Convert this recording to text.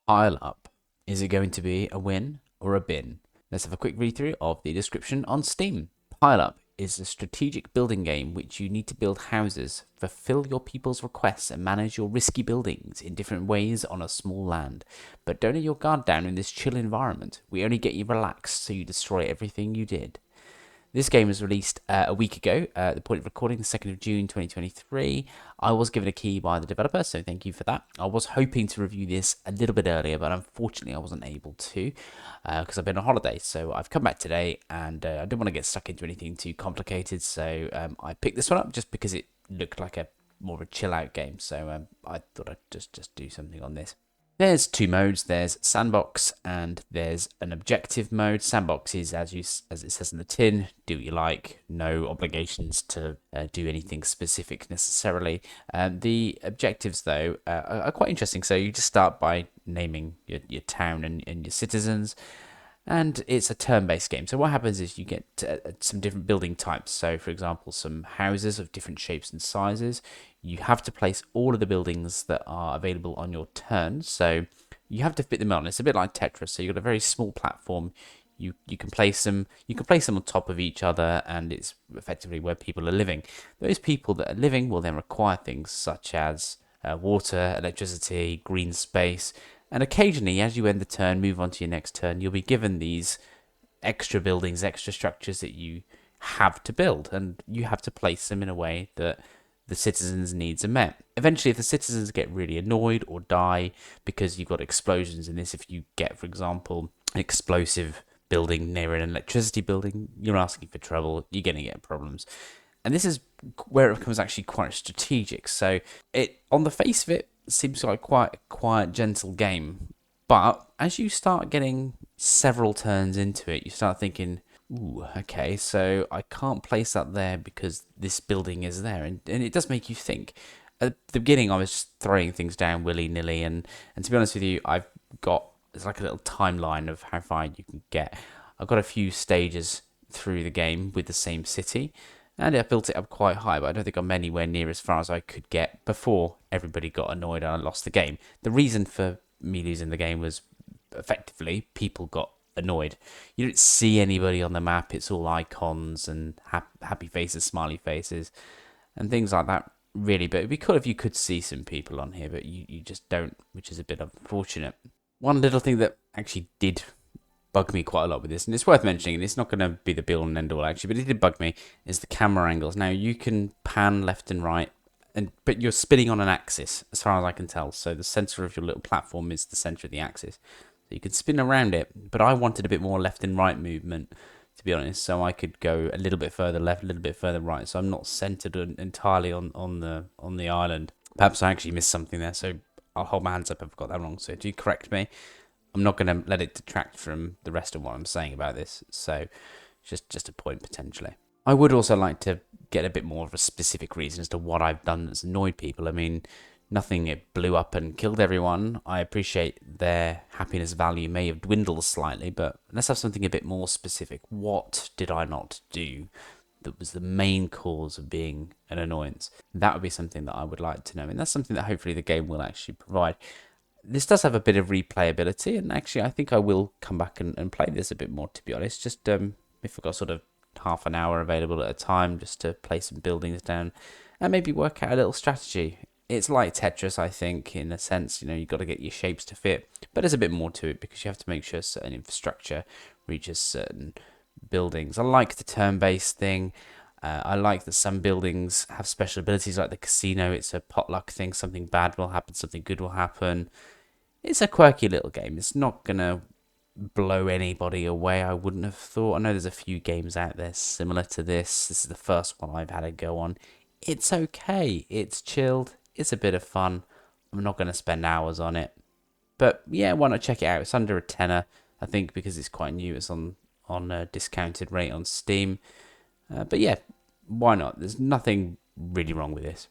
Pile up. Is it going to be a win or a bin? Let's have a quick read through of the description on Steam. Pile up is a strategic building game which you need to build houses, fulfill your people's requests, and manage your risky buildings in different ways on a small land. But don't let your guard down in this chill environment. We only get you relaxed so you destroy everything you did. This game was released a week ago, at the point of recording, the 2nd of June 2023. I was given a key by the developer, so thank you for that. I was hoping to review this a little bit earlier, but unfortunately I wasn't able to because I've been on holiday. So I've come back today and I didn't want to get stuck into anything too complicated. So I picked this one up just because it looked like a more of a chill out game. So I thought I'd just do something on this. There's two modes. There's sandbox and there's an objective mode. Sandbox is as it says in the tin, do what you like, no obligations to do anything specific necessarily. The objectives though are quite interesting. So you just start by naming your town and your citizens. And it's a turn-based game. So what happens is you get some different building types. So, for example, some houses of different shapes and sizes. You have to place all of the buildings that are available on your turn. So you have to fit them on. It's a bit like Tetris. So you've got a very small platform. You can place them. You can place them on top of each other, and it's effectively where people are living. Those people that are living will then require things such as water, electricity, green space. And occasionally, as you end the turn, move on to your next turn, you'll be given these extra buildings, extra structures that you have to build. And you have to place them in a way that the citizens' needs are met. Eventually, if the citizens get really annoyed or die because you've got explosions in this, if you get, for example, an explosive building near an electricity building, you're asking for trouble, you're going to get problems. And this is where it becomes actually quite strategic. So it, on the face of it, seems like quite a quiet, gentle game. But as you start getting several turns into it, you start thinking, ooh, okay, so I can't place that there because this building is there. And it does make you think. At the beginning, I was just throwing things down willy-nilly. And to be honest with you, I've got, it's like a little timeline of how far you can get. I've got a few stages through the game with the same city. And I built it up quite high, but I don't think I'm anywhere near as far as I could get before everybody got annoyed and I lost the game. The reason for me losing the game was effectively people got annoyed. You don't see anybody on the map. It's all icons and happy faces, smiley faces, and things like that, really. But it'd be cool if you could see some people on here, but you just don't, which is a bit unfortunate. One little thing that actually did bug me quite a lot with this, and it's worth mentioning, and it's not going to be the be all and end all actually, but it did bug me, is the camera angles. Now you can pan left and right, but you're spinning on an axis as far as I can tell. So the center of your little platform is the center of the axis. So you can spin around it, but I wanted a bit more left and right movement, to be honest, so I could go a little bit further left, a little bit further right, so I'm not centered entirely on the island. Perhaps I actually missed something there, so I'll hold my hands up if I've got that wrong. So do correct me. I'm not going to let it detract from the rest of what I'm saying about this. So just a point potentially. I would also like to get a bit more of a specific reason as to what I've done that's annoyed people. I mean, nothing it blew up and killed everyone. I appreciate their happiness value may have dwindled slightly, but let's have something a bit more specific. What did I not do that was the main cause of being an annoyance? That would be something that I would like to know. And that's something that hopefully the game will actually provide. This does have a bit of replayability, and actually I think I will come back and play this a bit more, to be honest. Just if I've got sort of half an hour available at a time just to place some buildings down and maybe work out a little strategy. It's like Tetris, I think, in a sense. You know, you've got to get your shapes to fit, but there's a bit more to it because you have to make sure certain infrastructure reaches certain buildings. I like the turn-based thing. I like that some buildings have special abilities, like the casino. It's a potluck thing. Something bad will happen, something good will happen. It's a quirky little game. It's not going to blow anybody away, I wouldn't have thought. I know there's a few games out there similar to this. This is the first one I've had a go on. It's okay. It's chilled. It's a bit of fun. I'm not going to spend hours on it. But yeah, why not check it out? It's under a tenner, I think, because it's quite new. It's on a discounted rate on Steam. But yeah, why not? There's nothing really wrong with this.